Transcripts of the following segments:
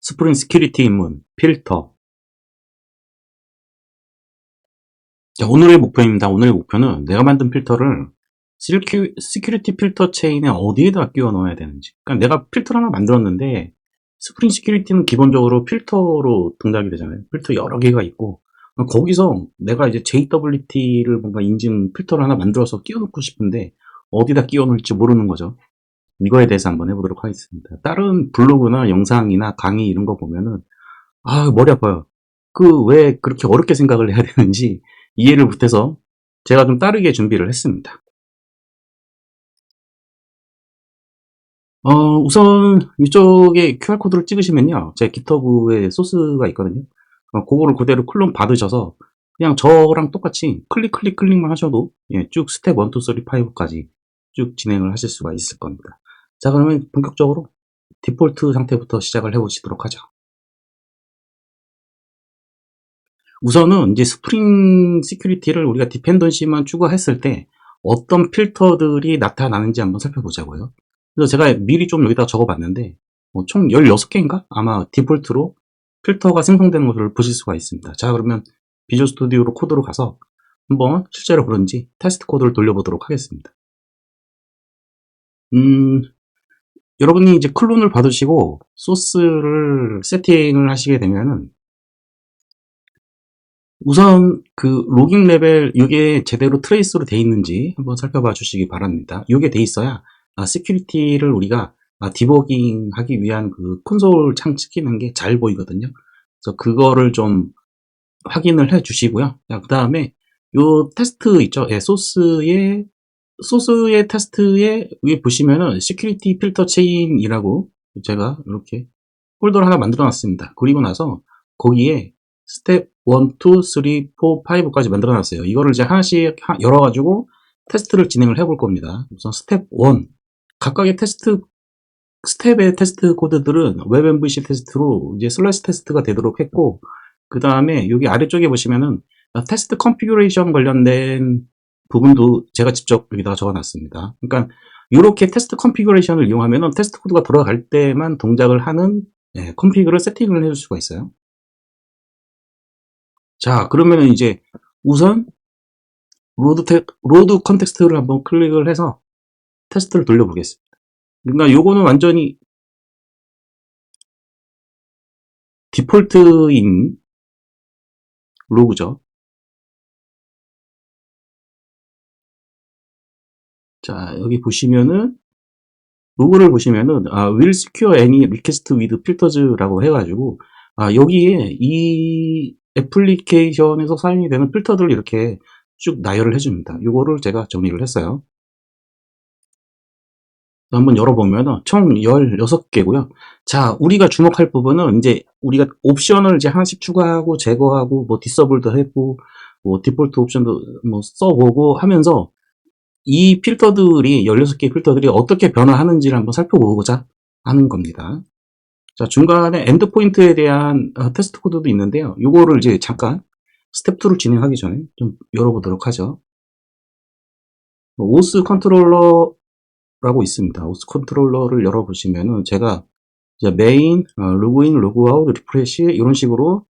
스프링 시큐리티 입문, 필터. 자, 오늘의 목표입니다. 오늘의 목표는 내가 만든 필터를 시큐리티 필터 체인에 어디에다 끼워 넣어야 되는지. 그러니까 내가 필터를 하나 만들었는데 스프링 시큐리티는 기본적으로 필터로 동작이 되잖아요. 필터 여러 개가 있고 거기서 내가 이제 JWT를 뭔가 인증 필터를 하나 만들어서 끼워 넣고 싶은데 어디다 끼워 넣을지 모르는 거죠. 이거에 대해서 한번 해보도록 하겠습니다. 다른 블로그나 영상이나 강의 이런 거 보면은 머리 아파요. 왜 그렇게 어렵게 생각을 해야 되는지 이해를 못해서 제가 좀 다르게 준비를 했습니다. 우선 이쪽에 QR코드를 찍으시면요. 제 깃허브에 소스가 있거든요. 그거를 그대로 클론 받으셔서 그냥 저랑 똑같이 클릭만 하셔도 쭉 스텝 1, 2, 3, 5까지 쭉 진행을 하실 수가 있을 겁니다. 자, 그러면 본격적으로 디폴트 상태부터 시작을 해보시도록 하죠. 우선은 이제 스프링 시큐리티를 우리가 디펜던시만 추가했을 때 어떤 필터들이 나타나는지 한번 살펴보자고요. 그래서 제가 미리 좀 여기다 적어봤는데 총 16개인가? 아마 디폴트로 필터가 생성되는 것을 보실 수가 있습니다. 자, 그러면 비주얼 스튜디오로 코드로 가서 한번 실제로 그런지 테스트 코드를 돌려보도록 하겠습니다. 여러분이 이제 클론을 받으시고 소스를 세팅을 하시게 되면은 우선 그 로깅 레벨 이게 제대로 트레이스로 돼 있는지 한번 살펴봐 주시기 바랍니다. 이게 돼 있어야 시큐리티를 우리가 디버깅 하기 위한 그 콘솔 창 찍히는 게 잘 보이거든요. 그래서 그거를 좀 확인을 해 주시고요. 그 다음에 요 테스트 있죠. 소스의 테스트에 위에 보시면은 시큐리티 필터 체인이라고 제가 이렇게 폴더를 하나 만들어 놨습니다. 그리고 나서 거기에 스텝 1, 2, 3, 4, 5까지 만들어 놨어요. 이거를 이제 하나씩 열어가지고 테스트를 진행을 해볼 겁니다. 우선 스텝 1. 각각의 스텝의 테스트 코드들은 웹MVC 테스트로 이제 슬래시 테스트가 되도록 했고, 그 다음에 여기 아래쪽에 보시면은 테스트 컨피규레이션 관련된 부분도 제가 직접 여기다가 적어 놨습니다. 그러니까 이렇게 테스트 컨피규레이션을 이용하면은 테스트 코드가 돌아갈 때만 동작을 하는 컨피그를 세팅을 해줄 수가 있어요. 자, 그러면은 이제 우선 로드 컨텍스트를 한번 클릭을 해서 테스트를 돌려보겠습니다. 그러니까 요거는 완전히 디폴트인 로그죠. 자, 여기 보시면은 로그를 보시면은 will secure any request with filters라고 해가지고 여기에 이 애플리케이션에서 사용이 되는 필터들을 이렇게 쭉 나열을 해줍니다. 이거를 제가 정리를 했어요. 한번 열어보면 총 16개고요. 자, 우리가 주목할 부분은 이제 우리가 옵션을 이제 하나씩 추가하고 제거하고 뭐 디서블도 했고 뭐 디폴트 옵션도 뭐 써보고 하면서 이 필터들이 16개 필터들이 어떻게 변화하는지를 한번 살펴보고자 하는 겁니다. 자, 중간에 엔드포인트에 대한 테스트 코드도 있는데요. 이거를 이제 잠깐 스텝 2를 진행하기 전에 좀 열어보도록 하죠. 오스 컨트롤러라고 있습니다. 오스 컨트롤러를 열어보시면은 제가 이제 메인, 로그인, 로그아웃, 리프레시 이런 식으로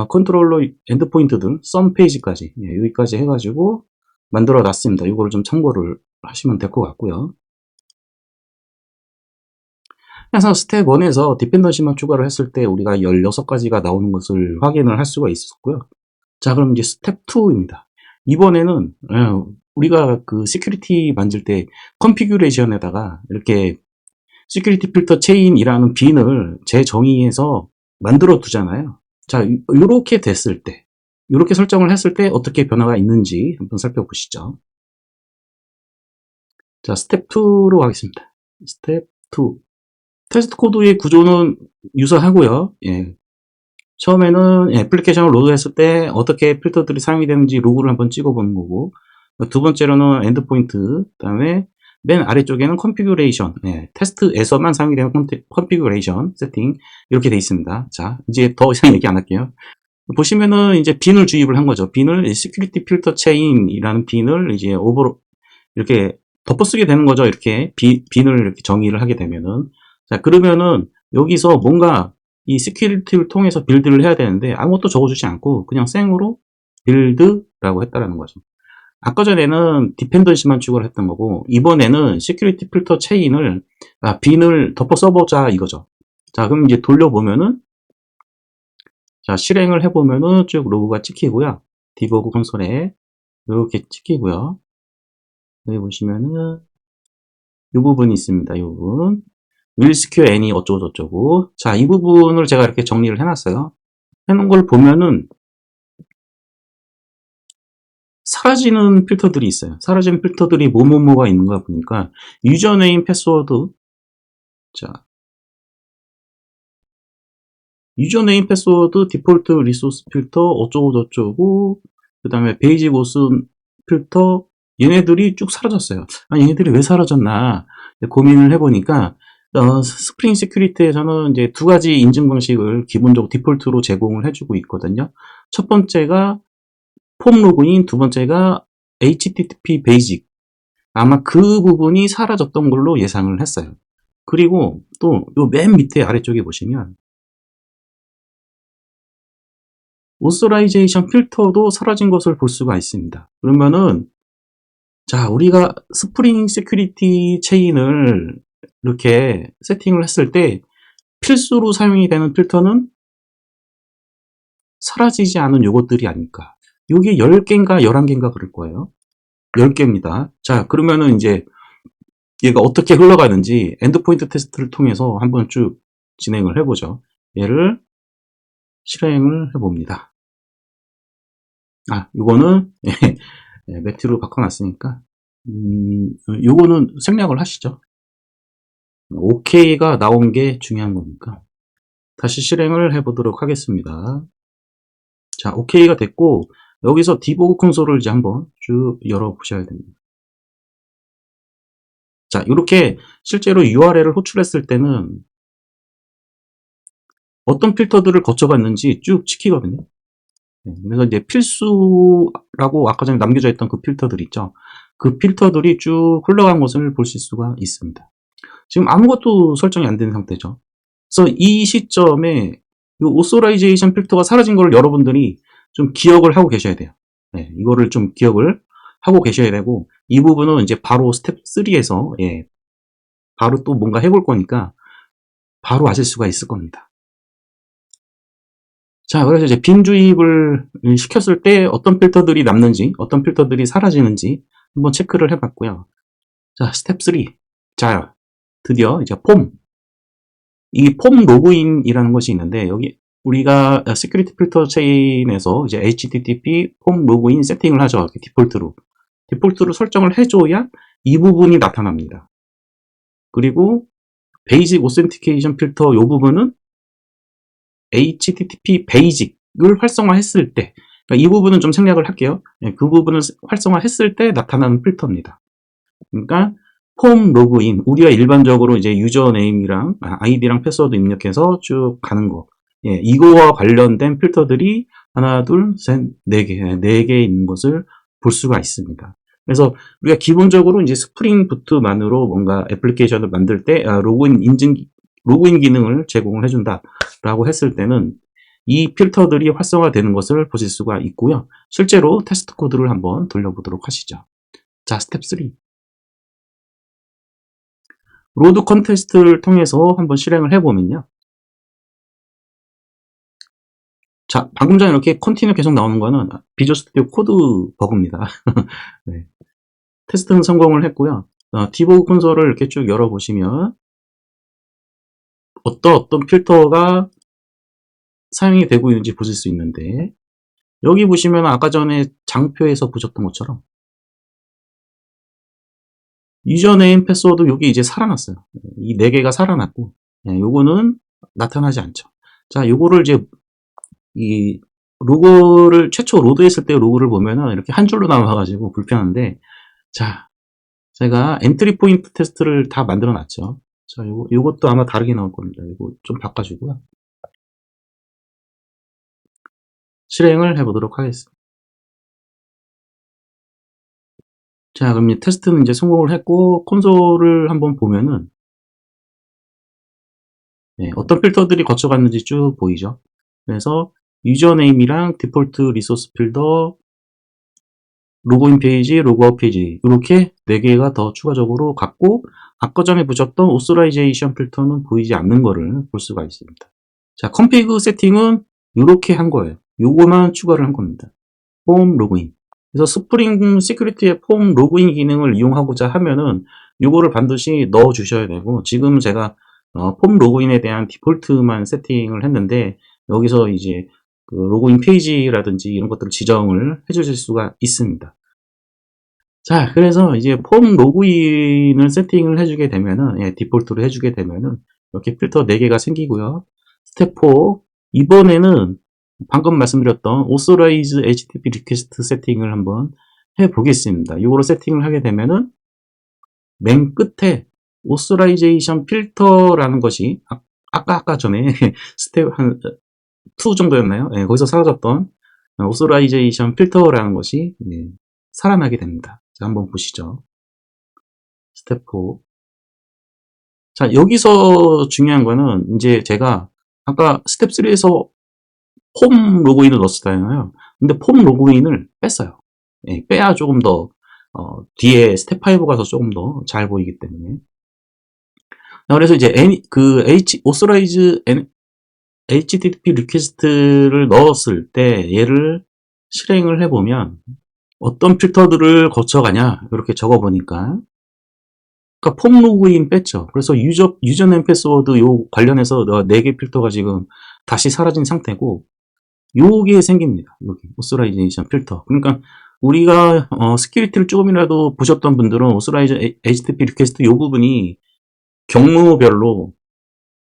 컨트롤러 엔드포인트들 썸 페이지까지 여기까지 해가지고 만들어 놨습니다. 이거를 좀 참고를 하시면 될 것 같고요. 그래서 스텝 1에서 디펜던시만 추가를 했을 때 우리가 16가지가 나오는 것을 확인을 할 수가 있었고요. 자, 그럼 이제 스텝 2입니다. 이번에는 우리가 그 시큐리티 만들 때 컨피규레이션에다가 이렇게 시큐리티 필터 체인이라는 빈을 재정의해서 만들어 두잖아요. 자, 이렇게 됐을 때, 이렇게 설정을 했을 때 어떻게 변화가 있는지 한번 살펴보시죠. 자, 스텝 2로 가겠습니다. 스텝 2. 테스트 코드의 구조는 유사하고요. 처음에는 애플리케이션을 로드했을 때 어떻게 필터들이 사용이 되는지 로그를 한번 찍어보는 거고, 두 번째로는 엔드포인트, 그 다음에 맨 아래쪽에는 컨피규레이션, 테스트에서만 사용이 되는 컨피규레이션 세팅 이렇게 돼 있습니다. 자, 이제 더 이상 얘기 안 할게요. 보시면은 이제 빈을 주입을 한 거죠. 빈을 시큐리티 필터 체인이라는 빈을 이제 이렇게 덮어쓰게 되는 거죠. 이렇게 빈을 이렇게 정의를 하게 되면은. 자, 그러면은 여기서 뭔가 이 시큐리티를 통해서 빌드를 해야 되는데 아무것도 적어주지 않고 그냥 생으로 빌드라고 했다라는 거죠. 아까 전에는 디펜던시만 추가를 했던 거고 이번에는 시큐리티 필터 체인을 빈을 덮어 써보자 이거죠. 자, 그럼 이제 돌려보면은 자, 실행을 해보면은 쭉 로그가 찍히고요. 디버그 콘솔에 이렇게 찍히고요. 여기 보시면은 이 부분이 있습니다. 이 부분. will secure any 어쩌고저쩌고. 자, 이 부분을 제가 이렇게 정리를 해놨어요. 해놓은 걸 보면은 사라지는 필터들이 있어요. 사라지는 필터들이 뭐뭐뭐가 있는가 보니까 유저네임 패스워드. 자, 유저네임 패스워드 디폴트 리소스 필터 어쩌고저쩌고 그 다음에 베이직 오슨 필터 얘네들이 쭉 사라졌어요. 얘네들이 왜 사라졌나 고민을 해보니까 스프링 시큐리티에서는 이제 두 가지 인증 방식을 기본적으로 디폴트로 제공을 해주고 있거든요. 첫 번째가 폼 로그인, 두 번째가 HTTP 베이직. 아마 그 부분이 사라졌던 걸로 예상을 했어요. 그리고 또 요 맨 밑에 아래쪽에 보시면 오서라이제이션 필터도 사라진 것을 볼 수가 있습니다. 그러면은 자, 우리가 스프링 시큐리티 체인을 이렇게 세팅을 했을 때 필수로 사용이 되는 필터는 사라지지 않은 요것들이 아닐까. 요게 10개인가 11개인가 그럴 거예요. 10개입니다. 자, 그러면은 이제 얘가 어떻게 흘러가는지 엔드포인트 테스트를 통해서 한번 쭉 진행을 해보죠. 얘를 실행을 해봅니다. 요거는 매트로 바꿔놨으니까 요거는 생략을 하시죠. OK가 나온 게 중요한 거니까 다시 실행을 해보도록 하겠습니다. 자, OK가 됐고 여기서 디버그 콘솔을 이제 한번 쭉 열어보셔야 됩니다. 자, 이렇게 실제로 URL을 호출했을 때는 어떤 필터들을 거쳐갔는지 쭉 찍히거든요. 그래서 이제 필수라고 아까 전에 남겨져 있던 그 필터들 있죠. 그 필터들이 쭉 흘러간 것을 보실 수가 있습니다. 지금 아무것도 설정이 안 된 상태죠. 그래서 이 시점에 이 오소라이제이션 필터가 사라진 걸 여러분들이 좀 기억을 하고 계셔야 돼요. 이거를 좀 기억을 하고 계셔야 되고 이 부분은 이제 바로 스텝 3에서 바로 또 뭔가 해볼 거니까 바로 아실 수가 있을 겁니다. 자, 그래서 이제 빈 주입을 시켰을 때 어떤 필터들이 남는지, 어떤 필터들이 사라지는지 한번 체크를 해봤고요. 자, 스텝 3. 자, 드디어 이제 이 폼 로그인이라는 것이 있는데, 여기 우리가 시큐리티 필터 체인에서 이제 HTTP 폼 로그인 세팅을 하죠. 디폴트로. 디폴트로 설정을 해줘야 이 부분이 나타납니다. 그리고 베이직 오센티케이션 필터 이 부분은 HTTP 베이직을 활성화했을 때, 그러니까 이 부분은 좀 생략을 할게요. 그 부분을 활성화했을 때 나타나는 필터입니다. 그러니까 폼 로그인, 우리가 일반적으로 이제 유저네임이랑 아이디랑 패스워드 입력해서 쭉 가는 거, 이거와 관련된 필터들이 하나, 둘, 셋, 네 개 있는 것을 볼 수가 있습니다. 그래서 우리가 기본적으로 이제 스프링 부트만으로 뭔가 애플리케이션을 만들 때 로그인 기능을 제공을 해준다라고 했을 때는 이 필터들이 활성화되는 것을 보실 수가 있고요. 실제로 테스트 코드를 한번 돌려보도록 하시죠. 자, 스텝 3. 로드 컨테스트를 통해서 한번 실행을 해보면요. 자, 방금 전에 이렇게 컨티뉴 계속 나오는 거는 비주얼 스튜디오 코드 버그입니다. 네. 테스트는 성공을 했고요. 디버그 콘솔을 이렇게 쭉 열어보시면 어떤 필터가 사용이 되고 있는지 보실 수 있는데 여기 보시면 아까 전에 장표에서 보셨던 것처럼 유저네임 패스워드 여기 이제 살아났어요. 이 4개가 살아났고 요거는 나타나지 않죠. 자, 요거를 이제 이 로고를 최초 로드했을 때 로고를 보면은 이렇게 한 줄로 나와가지고 불편한데 자, 제가 엔트리 포인트 테스트를 다 만들어 놨죠. 자, 요것도 아마 다르게 나올 겁니다. 이거 좀 바꿔주고요. 실행을 해보도록 하겠습니다. 자, 그럼 테스트는 이제 성공을 했고 콘솔을 한번 보면은 어떤 필터들이 거쳐갔는지 쭉 보이죠. 그래서 유저네임이랑 디폴트 리소스 필더, 로그인 페이지, 로그아웃 페이지 이렇게 4개가 더 추가적으로 갖고 아까 전에 보셨던 오소라이제이션 필터는 보이지 않는 거를 볼 수가 있습니다. 자, 컨피그 세팅은 이렇게 한 거예요. 요거만 추가를 한 겁니다. 폼 로그인. 그래서 스프링 시큐리티의 폼 로그인 기능을 이용하고자 하면은 요거를 반드시 넣어 주셔야 되고, 지금 제가 폼 로그인에 대한 디폴트만 세팅을 했는데 여기서 이제 그 로그인 페이지라든지 이런 것들을 지정을 해 주실 수가 있습니다. 자, 그래서 이제 폼 로그인을 세팅을 해주게 되면은, 디폴트로 해주게 되면은, 이렇게 필터 4개가 생기고요. 스텝 4. 이번에는 방금 말씀드렸던 Authorize HTTP Request 세팅을 한번 해보겠습니다. 이거로 세팅을 하게 되면은, 맨 끝에 Authorization Filter라는 것이, 아까 전에 스텝 한 2 정도였나요? 거기서 사라졌던 Authorization Filter라는 것이 살아나게 됩니다. 자, 한번 보시죠. 스텝 4. 자, 여기서 중요한 거는 이제 제가 아까 스텝 3에서 폼 로그인을 넣었잖아요. 근데 폼 로그인을 뺐어요. 빼야 조금 더 뒤에 스텝 5 가서 조금 더 잘 보이기 때문에. 그래서 이제 authorize HTTP 리퀘스트를 넣었을 때 얘를 실행을 해보면 어떤 필터들을 거쳐가냐 이렇게 적어보니까, 그러니까 폼 로그인 뺐죠. 그래서 유저네임 패스워드 요 관련해서 4개 필터가 지금 다시 사라진 상태고, 요게 생깁니다. 여기 오소라이제이션 필터. 그러니까 우리가 스큐리티를 조금이라도 보셨던 분들은 오소라이즈 HTTP 리퀘스트 요 부분이 경로별로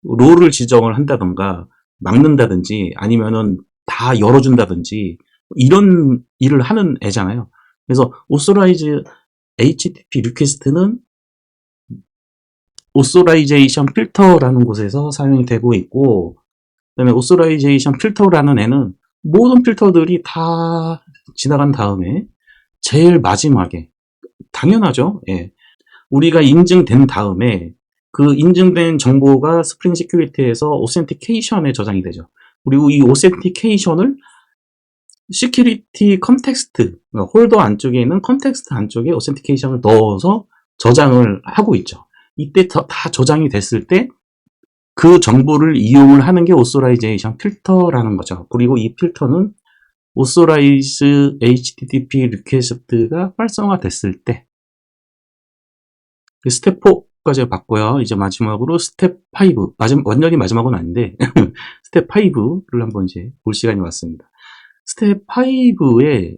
롤을 지정을 한다던가 막는다든지 아니면은 다 열어준다든지 이런 일을 하는 애잖아요. 그래서 오소라이즈 HTTP 리퀘스트는 오소라이제이션 필터라는 곳에서 사용이 되고 있고, 그 다음에 오소라이제이션 필터라는 애는 모든 필터들이 다 지나간 다음에 제일 마지막에, 당연하죠. 우리가 인증된 다음에 그 인증된 정보가 스프링 시큐리티에서 오센티케이션에 저장이 되죠. 그리고 이 오센티케이션을 시큐리티 컨텍스트, 그러니까 홀더 안쪽에 있는 컨텍스트 안쪽에 오센티케이션을 넣어서 저장을 하고 있죠. 이때 다 저장이 됐을 때 그 정보를 이용을 하는 게 오소라이제이션 필터라는 거죠. 그리고 이 필터는 오소라이즈 HTTP 리퀘스트가 활성화됐을 때, 스텝 4까지 봤고요. 이제 마지막으로 스텝 5, 완전히 마지막은 아닌데 스텝 5를 한번 이제 볼 시간이 왔습니다. 스텝 5에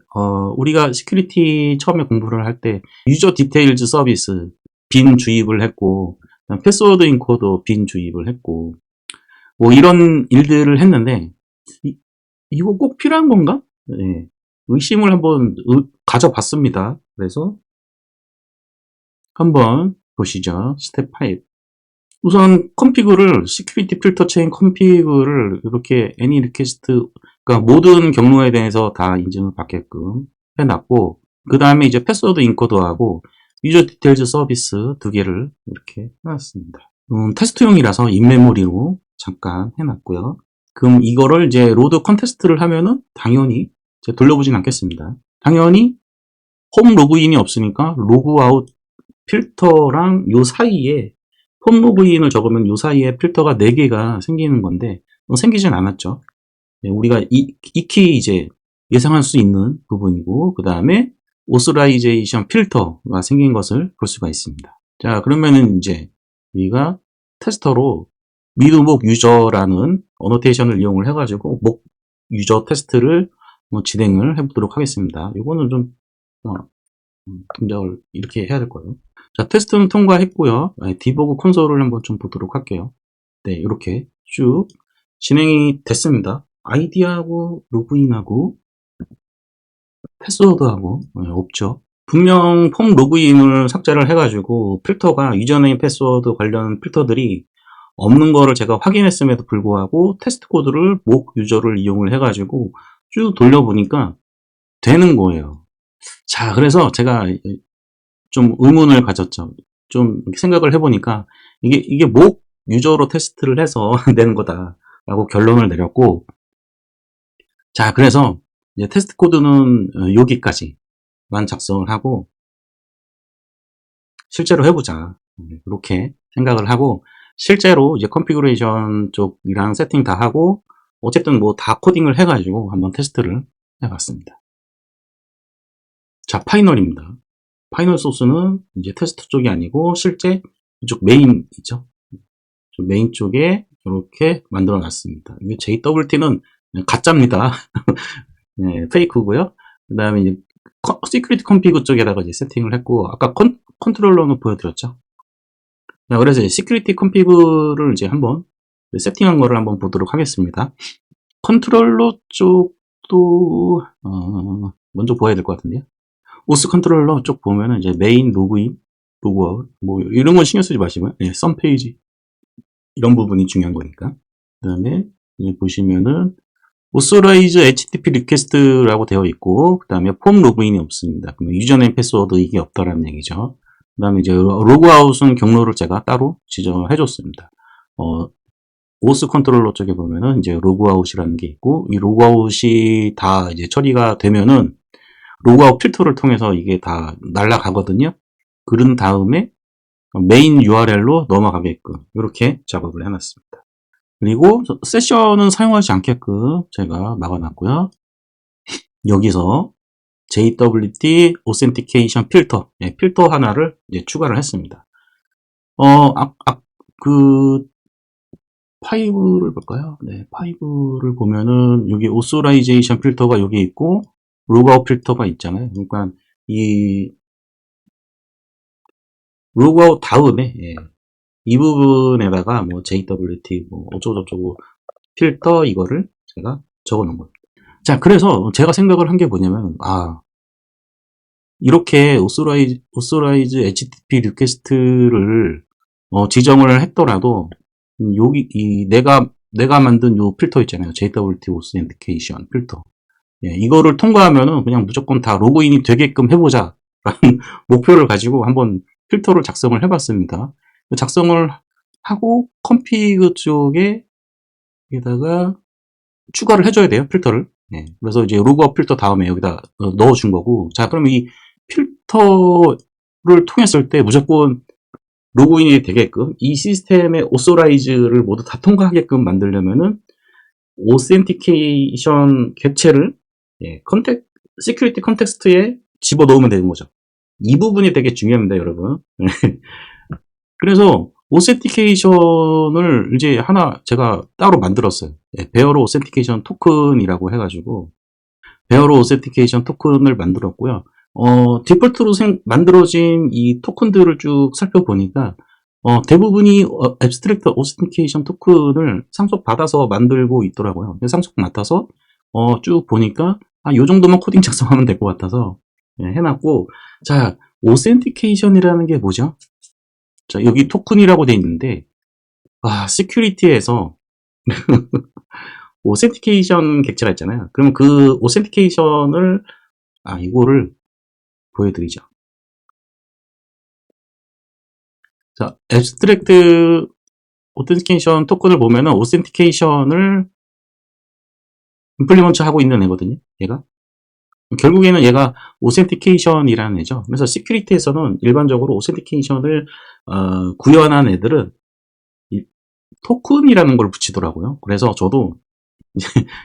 우리가 시큐리티 처음에 공부를 할 때 유저 디테일즈 서비스 빈 주입을 했고, 패스워드 인코더 빈 주입을 했고, 뭐 이런 일들을 했는데 이거 꼭 필요한 건가? 의심을 한번 가져봤습니다. 그래서 한번 보시죠. 스텝 5. 우선 컨피그를 시큐리티 필터 체인 컨피그를 이렇게 any request, 그러니까 모든 경로에 대해서 다 인증을 받게끔 해놨고, 그 다음에 이제 패스워드 인코더하고 유저 디테일즈 서비스 2개를 이렇게 해놨습니다. 테스트용이라서 인메모리로 잠깐 해놨고요. 그럼 이거를 이제 로드 컨테스트를 하면은 당연히 이제 돌려보진 않겠습니다. 당연히 홈 로그인이 없으니까 로그아웃 필터랑 요 사이에 홈 로그인을 적으면 요 사이에 필터가 4개가 생기는 건데 생기진 않았죠. 우리가 익히 이제 예상할 수 있는 부분이고, 그 다음에 오소라이제이션 필터가 생긴 것을 볼 수가 있습니다. 자, 그러면은 이제 우리가 테스터로 미드목 유저라는 어노테이션을 이용을 해가지고 목 유저 테스트를 진행을 해보도록 하겠습니다. 이거는 좀 동작을 이렇게 해야 될 거예요. 자, 테스트는 통과했고요. 디버그 콘솔을 한번 좀 보도록 할게요. 네, 이렇게 쭉 진행이 됐습니다. 아이디하고 로그인하고 패스워드하고 없죠. 분명 폼 로그인을 삭제를 해가지고 필터가 유저네임 패스워드 관련 필터들이 없는 거를 제가 확인했음에도 불구하고 테스트 코드를 목 유저를 이용을 해가지고 쭉 돌려보니까 되는 거예요. 자, 그래서 제가 좀 의문을 가졌죠. 좀 생각을 해보니까 이게 목 유저로 테스트를 해서 내는 거다라고 결론을 내렸고, 자, 그래서 이제 테스트 코드는 여기까지만 작성을 하고 실제로 해보자. 이렇게 생각을 하고 실제로 이제 컨피그레이션 쪽이랑 세팅 다 하고 어쨌든 뭐 다 코딩을 해가지고 한번 테스트를 해봤습니다. 자, 파이널입니다. 파이널 소스는 이제 테스트 쪽이 아니고 실제 이쪽 메인 있죠. 메인 쪽에 이렇게 만들어 놨습니다. 이게 JWT는 가짜입니다. 네, 페이크고요. 그 다음에 이제 시큐리티 컴피그 쪽에다가 이제 세팅을 했고, 아까 컨트롤러는 보여드렸죠. 자, 그래서 시큐리티 컴피그를 이제 한번 세팅한 거를 한번 보도록 하겠습니다. 컨트롤러 쪽도 먼저 보아야 될 것 같은데요. 오스 컨트롤러 쪽 보면은 이제 메인, 로그인, 로그아웃 뭐 이런 건 신경 쓰지 마시고요. 네, 썸 페이지 이런 부분이 중요한 거니까. 그 다음에 보시면은 authorize HTTP request라고 되어 있고, 그 다음에 폼 로그인이 없습니다. 그러면 유저네임 패스워드 이게 없다라는 얘기죠. 그 다음에 이제 로그아웃은 경로를 제가 따로 지정을 해줬습니다. 오스 컨트롤러 쪽에 보면은 이제 로그아웃이라는 게 있고, 이 로그아웃이 다 이제 처리가 되면은 로그아웃 필터를 통해서 이게 다 날아가거든요. 그런 다음에 메인 URL로 넘어가게끔 이렇게 작업을 해놨습니다. 그리고 세션은 사용하지 않게끔 제가 막아놨고요. 여기서 JWT Authentication 필터, 필터 하나를 이제 추가를 했습니다. 그 파이브를 볼까요? 네, 파이브를 보면은 여기 Authorization 필터가 여기 있고 로그아웃 필터가 있잖아요. 그러니까 이 로그아웃 다음에 이 부분에다가 뭐 JWT 뭐 어쩌고저쩌고 필터 이거를 제가 적어 놓은 겁니다. 자, 그래서 제가 생각을 한 게 뭐냐면, 이렇게 authorize HTTP 리퀘스트를 지정을 했더라도 여기 내가 만든 요 필터 있잖아요. JWT Authentication 필터. 이거를 통과하면은 그냥 무조건 다 로그인이 되게끔 해보자 라는 목표를 가지고 한번 필터를 작성을 해봤습니다. 작성을 하고 컴피그 쪽에 여기다가 추가를 해줘야 돼요, 필터를. 그래서 이제 로그아웃 필터 다음에 여기다 넣어준 거고, 자, 그럼 이 필터를 통했을 때 무조건 로그인이 되게끔 이 시스템의 오소라이즈를 모두 다 통과하게끔 만들려면은 오센티케이션 객체를 시큐리티 컨텍스트에 집어넣으면 되는 거죠. 이 부분이 되게 중요합니다, 여러분. 그래서 오센티케이션을 이제 하나 제가 따로 만들었어요. 베어로 오센티케이션 토큰이라고 해가지고 베어로 오센티케이션 토큰을 만들었고요. 디폴트로 만들어진 이 토큰들을 쭉 살펴보니까 대부분이 앱스트랙트 오센티케이션 토큰을 상속받아서 만들고 있더라고요. 상속 맡아서 쭉 보니까 요 정도만 코딩 작성하면 될 것 같아서 해놨고, 자, 오센티케이션이라는 게 뭐죠? 자, 여기 토큰이라고 돼 있는데, 시큐리티에서 오센티케이션 객체가 있잖아요. 그럼 그 오센티케이션을 이거를 보여드리죠. 자, 앱스트랙트 오센티케이션 토큰을 보면은 오센티케이션을 임플리먼트 하고 있는 애거든요. 얘가 결국에는 얘가 오센티케이션이라는 애죠. 그래서 시큐리티에서는 일반적으로 오센티케이션을 구현한 애들은 이 토큰이라는 걸 붙이더라고요. 그래서 저도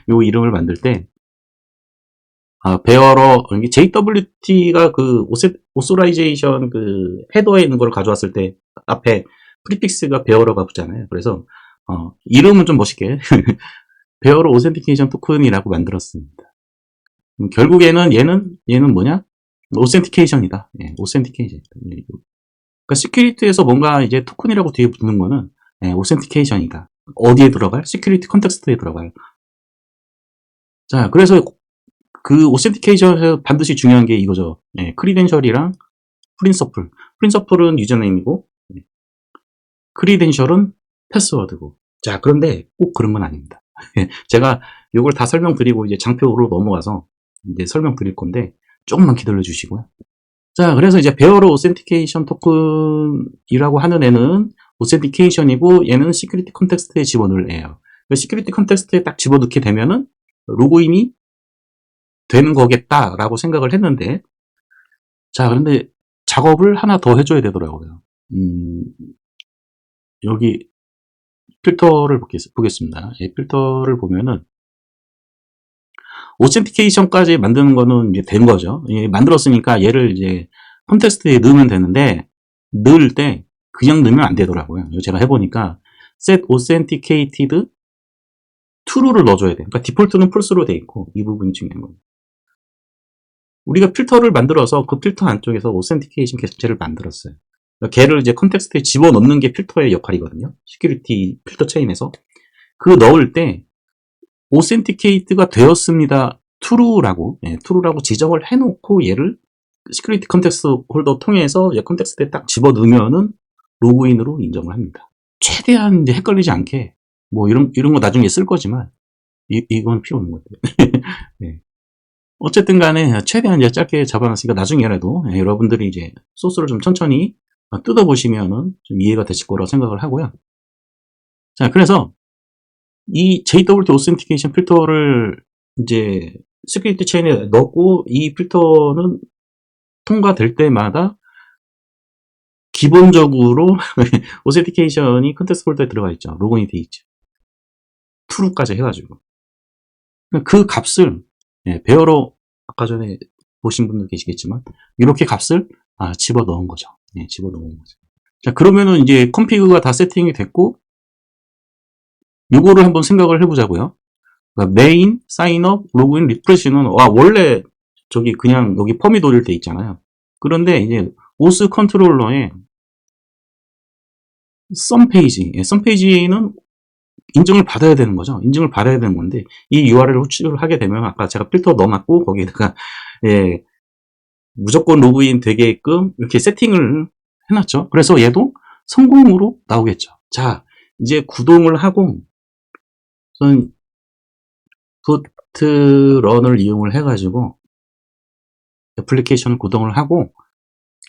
요 이름을 만들 때 베어러 JWT가 그 오소라이제이션 그 헤더에 있는 걸 가져왔을 때 앞에 프리픽스가 베어러가 붙잖아요. 그래서 이름은 좀 멋있게 베어러 오센티케이션 토큰이라고 만들었습니다. 결국에는 얘는 뭐냐? 오센티케이션이다. 오센티케이션. 그러니까 시큐리티에서 뭔가 이제 토큰이라고 뒤에 붙는 거는 오센티케이션이다. 어디에 들어갈? 시큐리티 컨텍스트에 들어갈. 자, 그래서 그 오센티케이션에서 반드시 중요한 게 이거죠. 크리덴셜이랑 프린서플. 프린서플은 유저네임이고, 크리덴셜은 패스워드고. 자, 그런데 꼭 그런 건 아닙니다. 제가 이걸 다 설명드리고 이제 장표로 넘어가서 이제 설명드릴 건데 조금만 기다려 주시고요. 자, 그래서 이제 베어러 오센티케이션 토큰이라고 하는 애는 오센티케이션이고 얘는 시큐리티 컨텍스트에 집어넣을 애예요. 시큐리티 컨텍스트에 딱 집어넣게 되면은 로그인이 되는 거겠다라고 생각을 했는데, 자, 그런데 작업을 하나 더 해줘야 되더라고요. 여기 필터를 보겠습니다. 이 필터를 보면은 오센티케이션까지 만드는 거는 이제 된 거죠. 만들었으니까 얘를 이제 컨텍스트에 넣으면 되는데, 넣을 때 그냥 넣으면 안 되더라고요. 제가 해보니까 set authenticated true를 넣어줘야 돼요. 그러니까 디폴트는 false로 돼 있고, 이 부분이 중요한 겁니다. 우리가 필터를 만들어서 그 필터 안쪽에서 오센티케이션 객체를 만들었어요. 걔를 이제 컨텍스트에 집어넣는 게 필터의 역할이거든요. 시큐리티 필터 체인에서. 그 넣을 때 오센티케이트가 되었습니다. true라고 지정을 해놓고 얘를 시큐리티 컨텍스트 홀더 통해서 얘 컨텍스트에 딱 집어넣으면은 로그인으로 인정을 합니다. 최대한 이제 헷갈리지 않게 뭐 이런 거 나중에 쓸 거지만 이건 필요 없는 것 같아요. 네. 어쨌든 간에 최대한 이제 짧게 잡아놨으니까 나중에라도 여러분들이 이제 소스를 좀 천천히 뜯어보시면은 좀 이해가 되실 거라고 생각을 하고요. 자, 그래서 이 JWT Authentication 필터를 이제 시큐리티 체인에 넣고 이 필터는 통과될 때마다 기본적으로 Authentication이 컨텍스트 폴더에 들어가 있죠. 로그인이 돼 있죠. true까지 해가지고. 그 값을 베어러 아까 전에 보신 분들 계시겠지만 이렇게 값을 집어넣은 거죠. 집어넣은 거죠. 자, 그러면은 이제 컴피그가 다 세팅이 됐고 요거를 한번 생각을 해보자고요. 그러니까 메인, 사인업, 로그인, 리프레시는 원래 저기 그냥 여기 펌이 돌릴 때 있잖아요. 그런데 이제 오스 컨트롤러에 썸 페이지는 인증을 받아야 되는 거죠. 인증을 받아야 되는 건데 이 URL을 호출을 하게 되면 아까 제가 필터 넣어놨고 거기에다가 무조건 로그인 되게끔 이렇게 세팅을 해놨죠. 그래서 얘도 성공으로 나오겠죠. 자, 이제 구동을 하고 저는 부트런을 이용을 해가지고 애플리케이션을 구동을 하고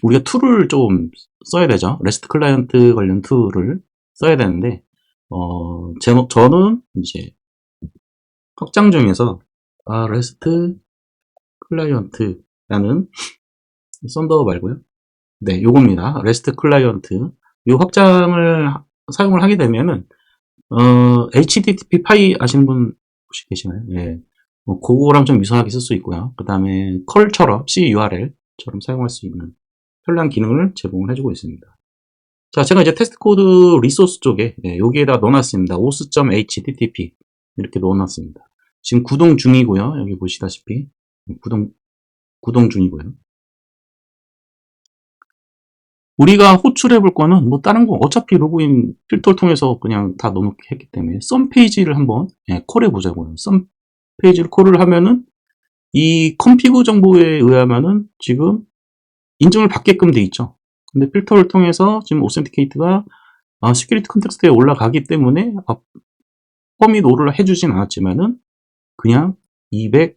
우리가 툴을 좀 써야 되죠. REST 클라이언트 관련 툴을 써야 되는데 저는 이제 확장 중에서 REST 클라이언트라는 썬더 말고요. 네, 요겁니다. REST 클라이언트. 요 확장을 사용을 하게 되면은 HTTP 파이 아시는 분 혹시 계시나요? 예. 그거랑 좀 유사하게 쓸 수 있고요. 그 다음에 컬처럼 CURL처럼 사용할 수 있는 편리한 기능을 제공을 해주고 있습니다. 자, 제가 이제 테스트 코드 리소스 쪽에 여기에다 넣어놨습니다. os.http 이렇게 넣어놨습니다. 지금 구동 중이고요. 여기 보시다시피 구동 중이고요. 우리가 호출해 볼 거는 뭐 다른 거 어차피 로그인 필터를 통해서 그냥 다 넣어놓게 했기 때문에 썸 페이지를 한번 콜해 보자고요. 썸 페이지를 콜을 하면은 이 컴피그 정보에 의하면은 지금 인증을 받게끔 돼 있죠. 근데 필터를 통해서 지금 오센티케이트가 시큐리티 컨텍스트에 올라가기 때문에 퍼밋 오를 해주진 않았지만은 그냥 200이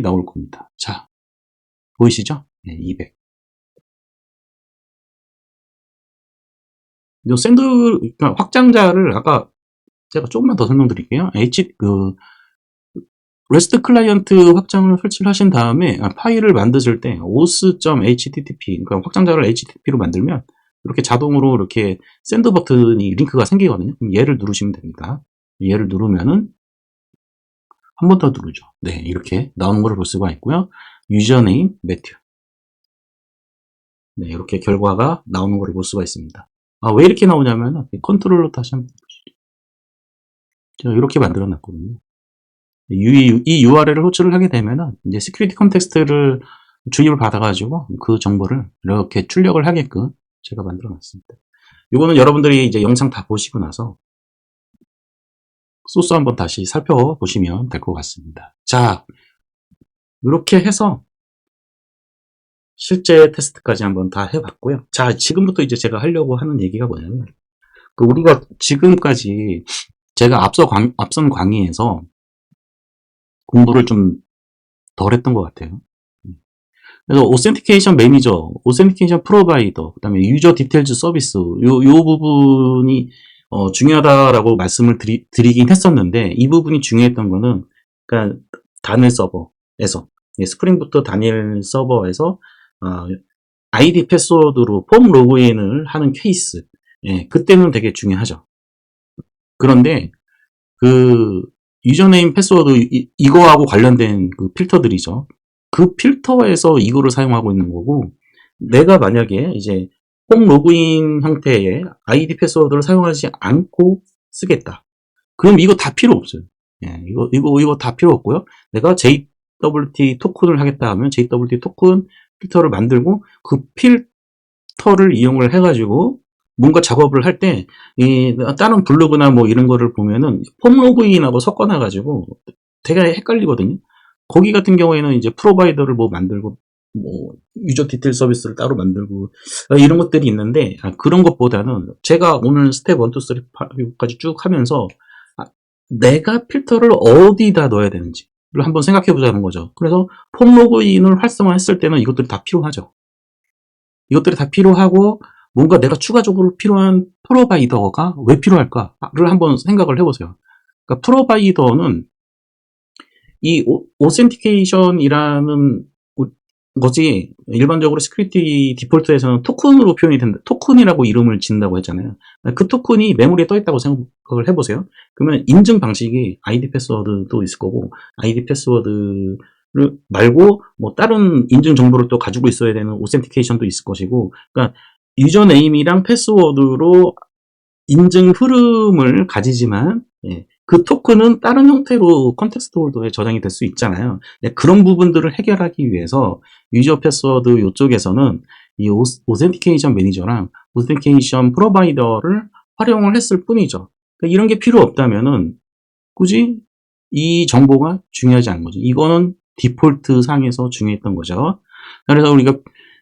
나올 겁니다. 자, 보이시죠? 네, 200. 이 샌드 그러니까 확장자를 아까 제가 조금만 더 설명드릴게요. REST 클라이언트 확장을 설치를 하신 다음에 파일을 만드실 때 os.http 그러니까 확장자를 http로 만들면 이렇게 자동으로 이렇게 샌드 버튼이 링크가 생기거든요. 그럼 얘를 누르시면 됩니다. 얘를 누르면은 한 번 더 누르죠. 네, 이렇게 나오는 것을 볼 수가 있고요. 유저네임 매튜. 네, 이렇게 결과가 나오는 것을 볼 수가 있습니다. 왜 이렇게 나오냐면 컨트롤로 다시 한번 보시죠. 제가 이렇게 만들어 놨거든요. 이 URL을 호출을 하게 되면은 이제 시큐리티 컨텍스트를 주입을 받아가지고 그 정보를 이렇게 출력을 하게끔 제가 만들어 놨습니다. 이거는 여러분들이 이제 영상 다 보시고 나서 소스 한번 다시 살펴보시면 될 것 같습니다. 자, 이렇게 해서 실제 테스트까지 한번 다 해봤고요. 자, 지금부터 이제 제가 하려고 하는 얘기가 뭐냐면 우리가 지금까지 제가 앞선 강의에서 공부를 좀 덜 했던 것 같아요. 그래서 오센티케이션 매니저, 오센티케이션 프로바이더, 그다음에 유저 디테일즈 서비스 요 부분이 중요하다라고 말씀을 드리긴 했었는데 이 부분이 중요했던 거는 그러니까 다니엘 서버에서 스프링부터 다니엘 서버에서 아이디 패스워드로 폼 로그인을 하는 케이스 그때는 되게 중요하죠. 그런데 그 유저네임 패스워드 이거하고 관련된 그 필터들이죠. 그 필터에서 이거를 사용하고 있는 거고 내가 만약에 이제 홈 로그인 형태의 아이디 패스워드를 사용하지 않고 쓰겠다. 그럼 이거 다 필요 없어요. 이거 다 필요 없고요. 내가 JWT 토큰을 하겠다 하면 JWT 토큰 필터를 만들고 그 필터를 이용을 해가지고 뭔가 작업을 할 때, 다른 블로그나 뭐 이런 거를 보면은 폼 로그인하고 섞어놔가지고 되게 헷갈리거든요. 거기 같은 경우에는 이제 프로바이더를 뭐 만들고, 뭐, 유저 디테일 서비스를 따로 만들고, 이런 것들이 있는데, 그런 것보다는 제가 오늘 스텝 1, 2, 3, 4까지 쭉 하면서, 내가 필터를 어디다 넣어야 되는지를 한번 생각해 보자는 거죠. 그래서 폼 로그인을 활성화했을 때는 이것들이 다 필요하죠. 이것들이 다 필요하고, 뭔가 내가 추가적으로 필요한 프로바이더가 왜 필요할까를 한번 생각을 해보세요. 그러니까 프로바이더는 이 오센티케이션이라는 것이 일반적으로 시큐리티 디폴트에서는 토큰으로 표현이 된다. 토큰이라고 이름을 짓는다고 했잖아요. 그 토큰이 메모리에 떠 있다고 생각을 해보세요. 그러면 인증 방식이 아이디 패스워드도 있을 거고 아이디 패스워드를 말고 뭐 다른 인증 정보를 또 가지고 있어야 되는 오센티케이션도 있을 것이고 그러니까 유저네임이랑 패스워드로 인증 흐름을 가지지만 그 토큰은 다른 형태로 컨텍스트 홀더에 저장이 될 수 있잖아요. 그런 부분들을 해결하기 위해서 유저 패스워드 이쪽에서는 이 오센티케이션 매니저랑 오센티케이션 프로바이더를 활용을 했을 뿐이죠. 그러니까 이런 게 필요 없다면은 굳이 이 정보가 중요하지 않은 거죠. 이거는 디폴트 상에서 중요했던 거죠. 그래서 우리가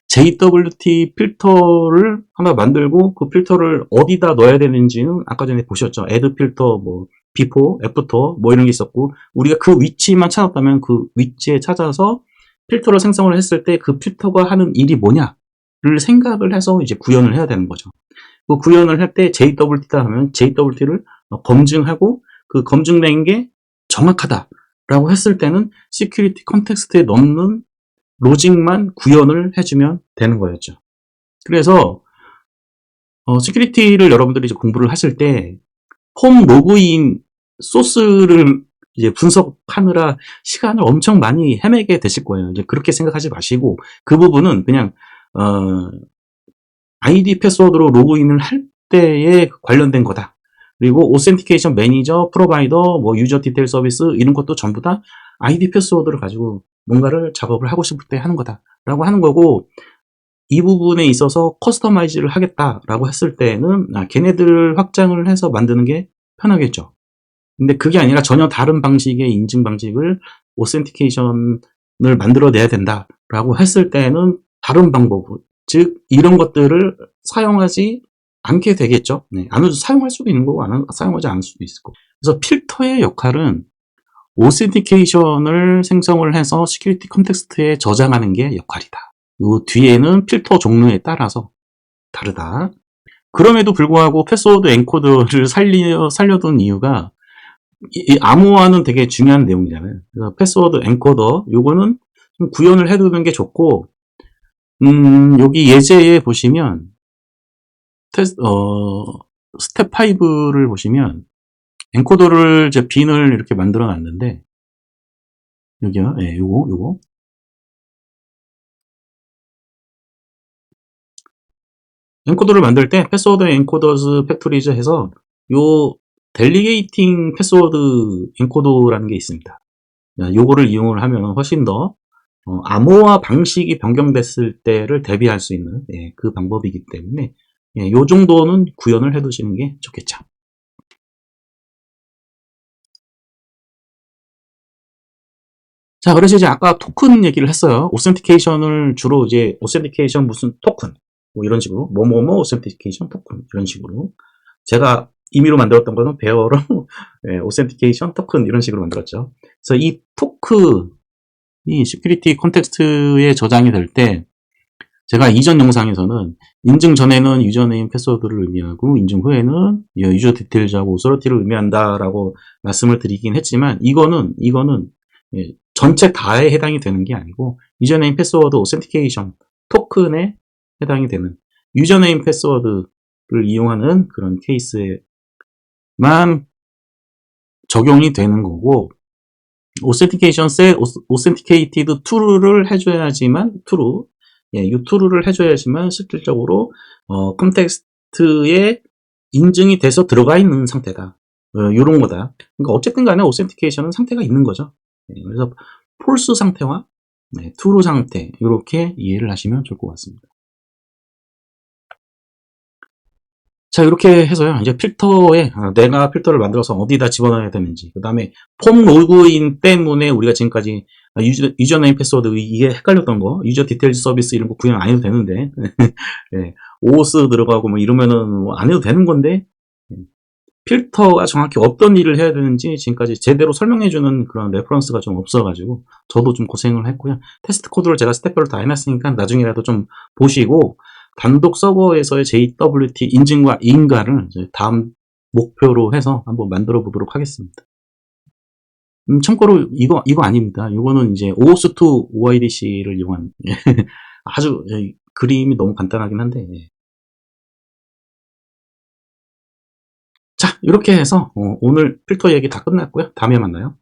JWT 필터를 하나 만들고 그 필터를 어디다 넣어야 되는지는 아까 전에 보셨죠. add 필터, 뭐 before, after 뭐 이런 게 있었고 우리가 그 위치만 찾았다면 그 위치에 찾아서 필터를 생성을 했을 때 그 필터가 하는 일이 뭐냐를 생각을 해서 이제 구현을 해야 되는 거죠. 그 구현을 할 때 JWT다 하면 JWT를 검증하고 그 검증된 게 정확하다라고 했을 때는 시큐리티 컨텍스트에 넣는 로직만 구현을 해주면 되는 거였죠. 그래서 시큐리티를 여러분들이 이제 공부를 하실 때 폼 로그인 소스를 이제 분석하느라 시간을 엄청 많이 헤매게 되실 거예요. 이제 그렇게 생각하지 마시고 그 부분은 그냥 아이디 패스워드로 로그인을 할 때에 관련된 거다. 그리고 오센티케이션 매니저, 프로바이더, 뭐 유저 디테일 서비스 이런 것도 전부 다 아이디 패스워드를 가지고 뭔가를 작업을 하고 싶을 때 하는 거다라고 하는 거고 이 부분에 있어서 커스터마이즈를 하겠다라고 했을 때는 걔네들 확장을 해서 만드는 게 편하겠죠. 근데 그게 아니라 전혀 다른 방식의 인증 방식을 오센티케이션을 만들어내야 된다라고 했을 때는 다른 방법, 즉 이런 것들을 사용하지 않게 되겠죠. 사용할 수도 있는 거고 사용하지 않을 수도 있을 거고. 그래서 필터의 역할은 오센티케이션을 생성을 해서 시큐리티 컨텍스트에 저장하는 게 역할이다. 요 뒤에는 필터 종류에 따라서 다르다. 그럼에도 불구하고 패스워드 엔코더를 살려둔 이유가 이 암호화는 되게 중요한 내용이잖아요. 그래서 패스워드 엔코더 요거는 좀 구현을 해두는 게 좋고 여기 예제에 보시면 스텝 5를 보시면 엔코더를 이제 빈을 이렇게 만들어 놨는데 여기요, 요거 엔코더를 만들 때 패스워드 엔코더즈 팩토리즈 해서 요 델리게이팅 패스워드 엔코더라는 게 있습니다. 요거를 이용을 하면 훨씬 더 암호화 방식이 변경됐을 때를 대비할 수 있는 그 방법이기 때문에 요 정도는 구현을 해 두시는 게 좋겠죠. 자, 그래서 이제 아까 토큰 얘기를 했어요. 오센티케이션을 주로 이제 오센티케이션 무슨 토큰 뭐 이런 식으로 뭐뭐뭐 오센티케이션 토큰 이런 식으로 제가 임의로 만들었던 거는 베어로 오센티케이션 토큰 이런 식으로 만들었죠. 그래서 이 토큰 이 시큐리티 컨텍스트에 저장이 될 때 제가 이전 영상에서는 인증 전에는 유저네임 패스워드를 의미하고 인증 후에는 유저 디테일즈하고 오서리티를 의미한다라고 말씀을 드리긴 했지만 이거는 전체 다에 해당이 되는 게 아니고 유저네임 패스워드 오센티케이션 토큰에 해당이 되는 유저네임 패스워드를 이용하는 그런 케이스에만 적용이 되는 거고 오센티케이션 셋 오센티케이티드 true를 해줘야지만 true 이 true를 해줘야지만 실질적으로 컨텍스트에 인증이 돼서 들어가 있는 상태다. 이런 거다. 그러니까 어쨌든 간에 오센티케이션은 상태가 있는 거죠. 그래서 false 상태와 true 상태 이렇게 이해를 하시면 좋을 것 같습니다. 자, 이렇게 해서요. 이제 필터에 내가 필터를 만들어서 어디다 집어넣어야 되는지, 그 다음에 폼 로그인 때문에 우리가 지금까지 유저네임 패스워드 이게 헷갈렸던 거, 유저 디테일즈 서비스 이런 거 구현 안 해도 되는데 네, 오스 들어가고 뭐 이러면은 뭐안 해도 되는 건데 필터가 정확히 어떤 일을 해야 되는지 지금까지 제대로 설명해주는 그런 레퍼런스가 좀 없어가지고 저도 좀 고생을 했고요. 테스트 코드를 제가 스텝별로 다 해놨으니까 나중에라도 좀 보시고 단독 서버에서의 JWT 인증과 인가를 이제 다음 목표로 해서 한번 만들어 보도록 하겠습니다. 참고로 이거 아닙니다. 이거는 이제 OAuth2 OIDC를 이용한 아주 그림이 너무 간단하긴 한데 자, 이렇게 해서 오늘 필터 얘기 다 끝났고요. 다음에 만나요.